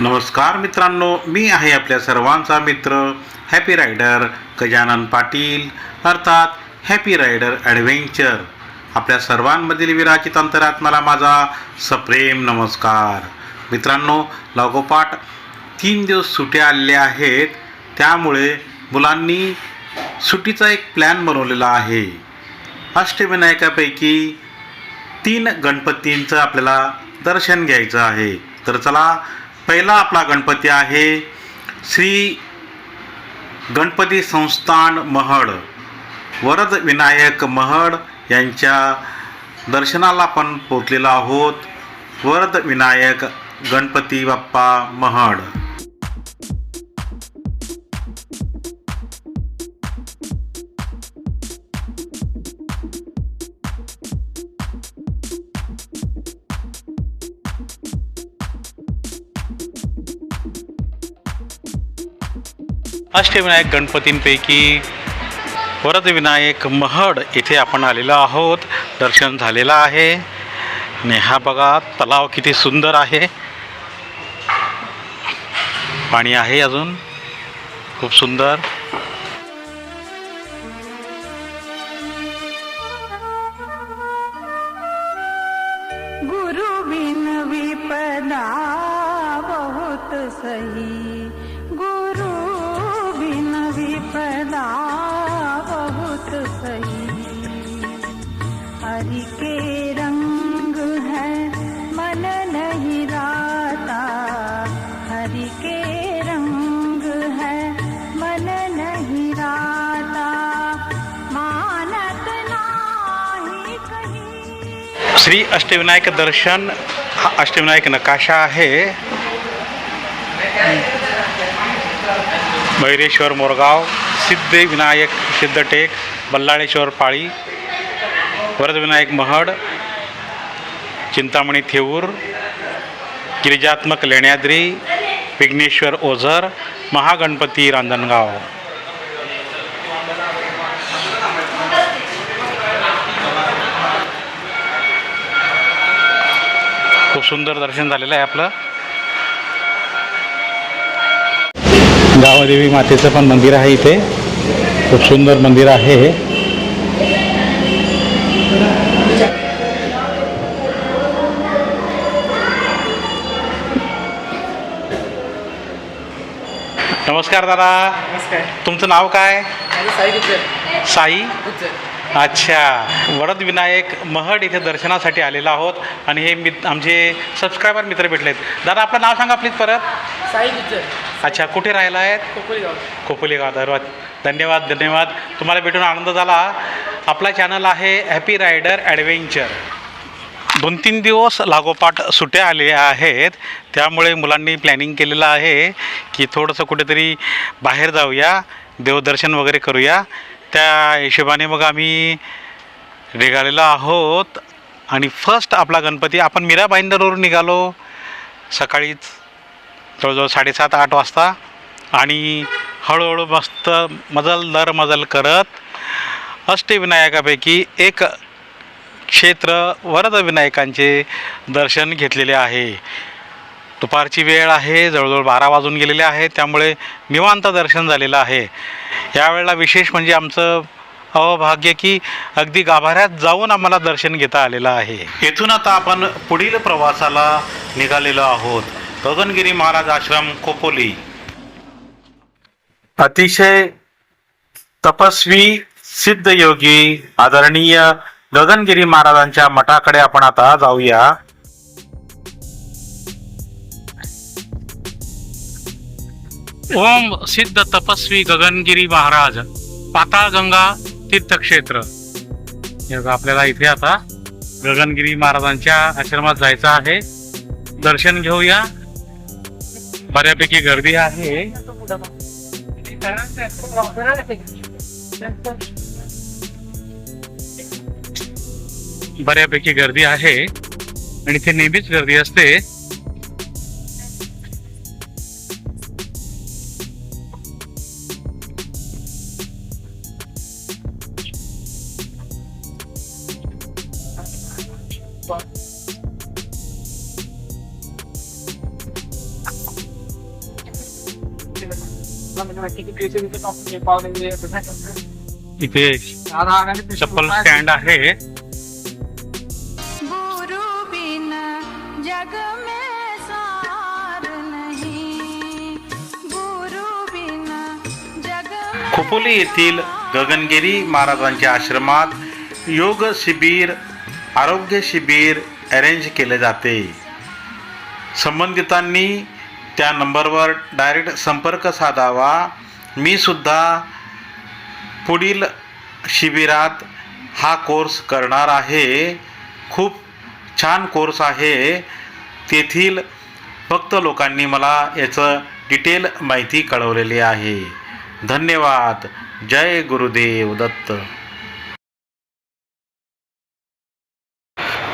नमस्कार मित्रांनो, मी आहे आपल्या सर्वांचा मित्र हॅपी रायडर गजानन पाटील, अर्थात हॅपी रायडर ॲडव्हेंचर. आपल्या सर्वांमधील विराजित अंतरात्म्याला माझा सप्रेम नमस्कार. मित्रांनो, लागोपाठ 3 दिवस सुट्ट्या आलेल्या आहेत, त्यामुळे मुलांनी सुट्टीचा एक प्लॅन बनवलेला आहे. अष्टविनायकापैकी 3 गणपतींचं आपल्याला दर्शन घ्यायचं आहे. तर चला, पहिला आपला गणपती आहे श्री गणपती संस्थान महड, वरद विनायक महड यांच्या दर्शनाला आपण पोचलेलो आहोत. वरद विनायक गणपती बाप्पा महड. अष्टविनायक गणपतींपैकी वरद विनायक महड इथे आपण आलेलो आहोत. दर्शन झालेलं आहे आणि हा बघा तलाव किती सुंदर आहे. पाणी आहे अजून खूप सुंदर. गुरु बिन विपदा बहुत सही, गुरु बिन विपदा बहुत सही. हरि के रंग है मन नहीं राता, हरि के रंग है मन नहीं राता. मानत नाही कहीं. श्री अष्टविनायक दर्शन हा अष्टविनायक नकाशा आहे. भैरेश्वर मोरगाव, सिद्धिविनायक सिद्धटेक, बल्लाळेश्वर पाळी, वरदविनायक महड, चिंतामणी थेऊर, गिरिजात्मक लेण्याद्री, विघ्नेश्वर ओझर, महागणपती रांजणगाव. खूप सुंदर दर्शन झालेलं आहे आपलं. गावादेवी मातेचं पण मंदिर आहे इथे. खूप सुंदर मंदिर आहे. नमस्कार दादा. नमस्कार. तुमचं नाव काय? माझं साई गुजर. साई. गुजर. अच्छा. वरद विनायक महड इथे दर्शनासाठी आलेलो आहोत आणि हे आमचे सबस्क्रायबर मित्र भेटलेत. दादा आपलं नाव सांगा प्लीज परत. साई गुजर. अच्छा, कुठे राहिला आहेत? कोकळीगाव. खोपोली गाव. धन्यवाद धन्यवाद. तुम्हाला भेटून आनंद झाला. आपला चॅनल आहे हॅपी रायडर ॲडव्हेंचर. 2-3 दिवस लागोपाठ सुट्ट्या आलेल्या आहेत, त्यामुळे मुलांनी प्लॅनिंग केलेलं आहे की थोडंसं कुठेतरी बाहेर जाऊया, देवदर्शन वगैरे करूया. त्या हिशोबाने मग आम्ही निघालेलो आहोत. आणि फर्स्ट आपला गणपती आपण मीरा भाईंदरवरून निघालो सकाळीच जवळजवळ 7:30-8 वाजता. आणि हळूहळू मस्त मजल दर मजल करत अष्टविनायकापैकी एक क्षेत्र वरद विनायकांचे दर्शन घेतलेले आहे. दुपारची वेळ आहे, जवळजवळ 12 वाजून गेलेले आहे, त्यामुळे निवांत दर्शन झालेलं आहे. यावेळेला विशेष म्हणजे आमचं अभाग्य की अगदी गाभाऱ्यात जाऊन आम्हाला दर्शन घेता आलेलं आहे. येथून आता आपण पुढील प्रवासाला निघालेलो आहोत. गगनगिरी महाराज आश्रम खोपोली. अतिशय तपस्वी सिद्धयोगी आदरणीय गगनगिरी महाराजांच्या मठाकडे आपण आता जाऊया. ओम सिद्ध तपस्वी गगनगिरी महाराज पाताळगंगा तीर्थक्षेत्र. आपल्याला इथे आता गगनगिरी महाराजांच्या आश्रमात जायचं आहे. दर्शन घेऊया. बऱ्यापैकी गर्दी आहे. बऱ्यापैकी गर्दी आहे आणि इथे नेहमीच गर्दी असते. इथे चप्पल स्टँड आहे. गुरु बिन जग में सार नहीं, गुरु बिन जग में खोपोली येथील गगनगिरी महाराजांच्या आश्रमात योग शिबिर, आरोग्य शिबिर अरेंज केले जाते. संबंधितांनी त्या नंबरवर डायरेक्ट संपर्क साधावा. मी सुद्धा पुढील शिबिरात हा कोर्स करणार आहे. खूप छान कोर्स आहे. तेथील भक्त लोकांनी मला याचं डिटेल माहिती कळवलेली आहे. धन्यवाद. जय गुरुदेव दत्त.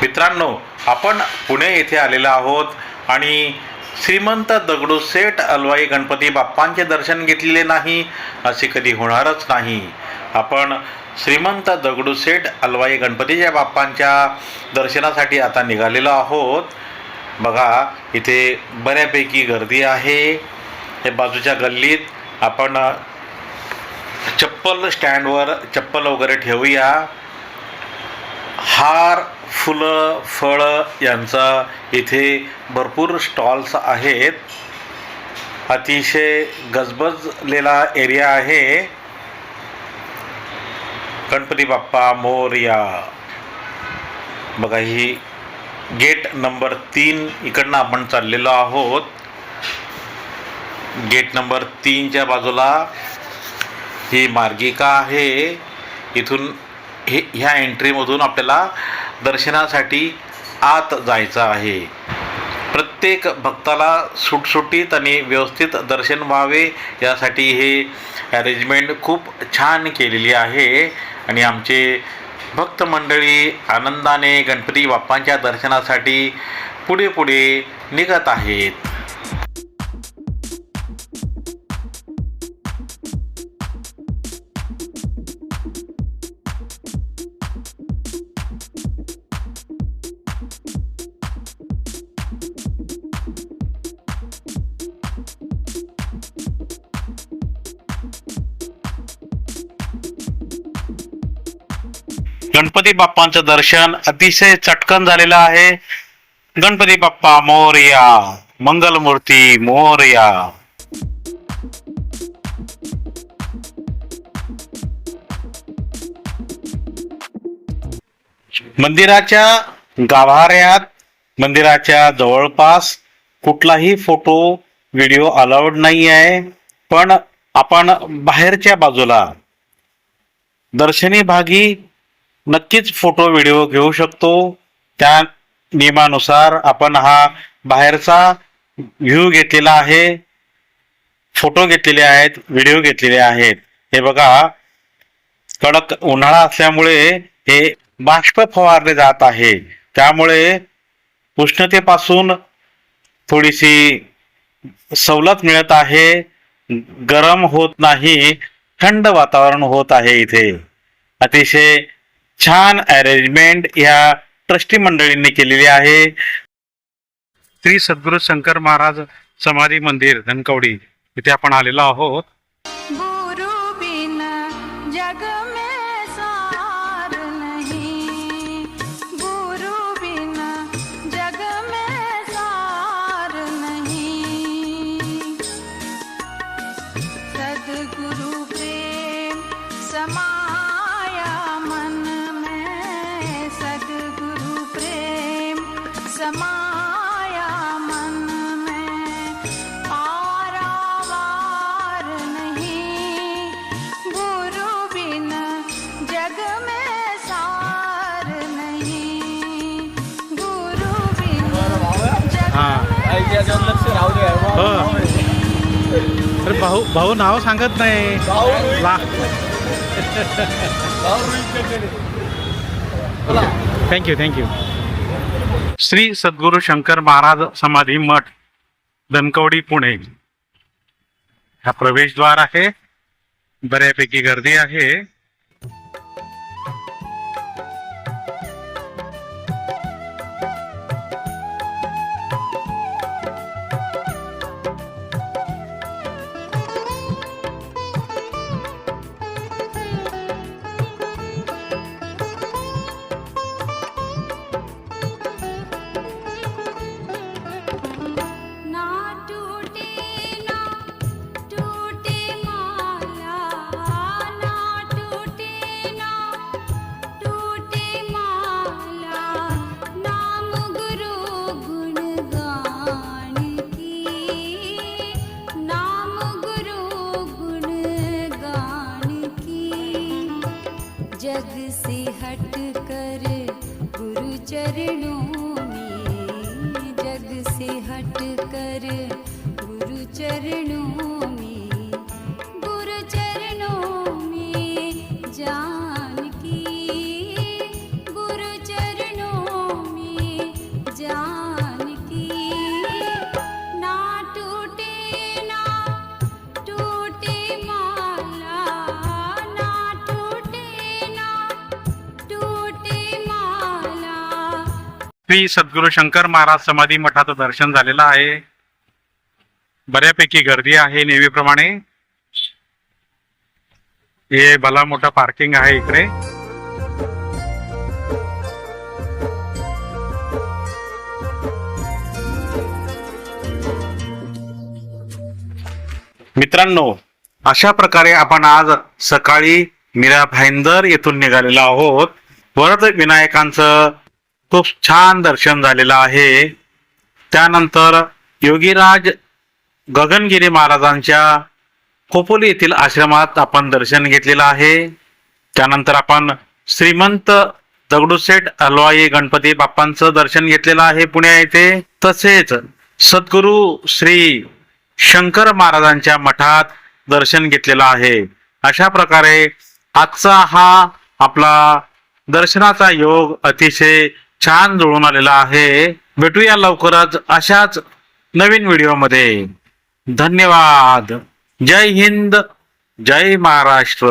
मित्रांनो, आपण पुणे येथे आलेलो आहोत आणि श्रीमंत दगडूशेठ हलवाई गणपती बाप्पांचे दर्शन घेतलेले नाही असे कधी होणारच नाही. आपण श्रीमंत दगडूशेठ हलवाई गणपतीच्या बाप्पांच्या दर्शनासाठी आता निघालेलो आहोत. बघा, इथे बऱ्यापैकी गर्दी आहे. हे बाजूच्या गल्लीत आपण चप्पल स्टँडवर चप्पल वगैरे ठेवूया. हार, फुलं, फळं यांचा इथे भरपूर स्टॉल्स आहेत. अतिशय गजबजलेला एरिया आहे. गणपती बाप्पा मोरया. बघा, ही गेट नंबर 3 इकडनं आपण चाललेलो आहोत. गेट नंबर 3च्या बाजूला ही मार्गिका आहे. इथून ह्या एंट्रीमधून आपल्याला दर्शनासाठी आत जायचं आहे. प्रत्येक भक्ताला सुटसुटीत आणि व्यवस्थित दर्शन व्हावे यासाठी हे अरेंजमेंट खूप छान केलेली आहे. आणि आमचे भक्त मंडळी आनंदाने गणपती बाप्पांच्या दर्शनासाठी पुढे पुढे निघत आहेत. गणपती बाप्पांचं दर्शन अतिशय चटकन झालेलं आहे. गणपती बाप्पा मोरया, मंगलमूर्ती मोरया. मंदिराच्या गाभाऱ्यात, मंदिराच्या जवळपास कुठलाही फोटो व्हिडिओ अलाउड नाही आहे. पण आपण बाहेरच्या बाजूला दर्शनी भागी नक्कीच फोटो व्हिडिओ घेऊ शकतो. त्या नियमानुसार आपण हा बाहेरचा व्ह्यू घेतलेला आहे, फोटो घेतलेले आहेत, व्हिडिओ घेतलेले आहेत. हे बघा, कडक उन्हाळा असल्यामुळे हे बाष्प फवारले जात आहे. त्यामुळे उष्णतेपासून थोडीशी सवलत मिळत आहे. गरम होत नाही, थंड वातावरण होत आहे. इथे अतिशय छान अरेंजमेंट या ट्रस्टी मंडळींनी केलेली आहे. श्री सद्गुरू शंकर महाराज समाधी मंदिर धनकवडी इथे आपण आलेलो आहोत. गुरु बिन जग में सार नहीं, गुरु बिन जग में सार नहीं, सद्गुरु प्रेम समाया मन में, सद्गुरु प्रेम समाया मन में, पारावार नहीं, गुरु बिन जग में सार नहीं, गुरु बिन जग लक्ष राहू दे. अरे भाऊ नाव सांगत नाही. थँक्यू. श्री सद्गुरू शंकर महाराज समाधी मठ धनकवडी पुणे. हा प्रवेशद्वार आहे. बऱ्यापैकी गर्दी आहे. चरणों में जानकी, गुरु चरणों में जानकी। ना टूटे माला, ना टूटे माला। श्री सद्गुरू शंकर महाराज समाधी मठाचं दर्शन झालेलं आहे. बऱ्यापैकी गर्दी आहे नेहमीप्रमाणे. हे भला मोठा पार्किंग आहे इकडे. मित्रांनो, अशा प्रकारे आपण आज सकाळी मीरा भाईंदर येथून निघालेलो आहोत. वरद विनायकांचं खूप छान दर्शन झालेलं आहे. त्यानंतर योगीराज गगनगिरी महाराजांच्या खोपोली येथील आश्रमात आपण दर्शन घेतलेलं आहे. त्यानंतर आपण श्रीमंत दगडूशेठ हलवाई गणपती बाप्पांचं दर्शन घेतलेलं आहे पुणे येथे. तसेच सद्गुरू श्री शंकर महाराजांच्या मठात दर्शन घेतलेलं आहे. अशा प्रकारे आजचा हा आपला दर्शनाचा योग अतिशय छान जुळून आलेला आहे. भेटूया लवकरच अशाच नवीन व्हिडिओमध्ये. धन्यवाद. जय हिंद, जय महाराष्ट्र.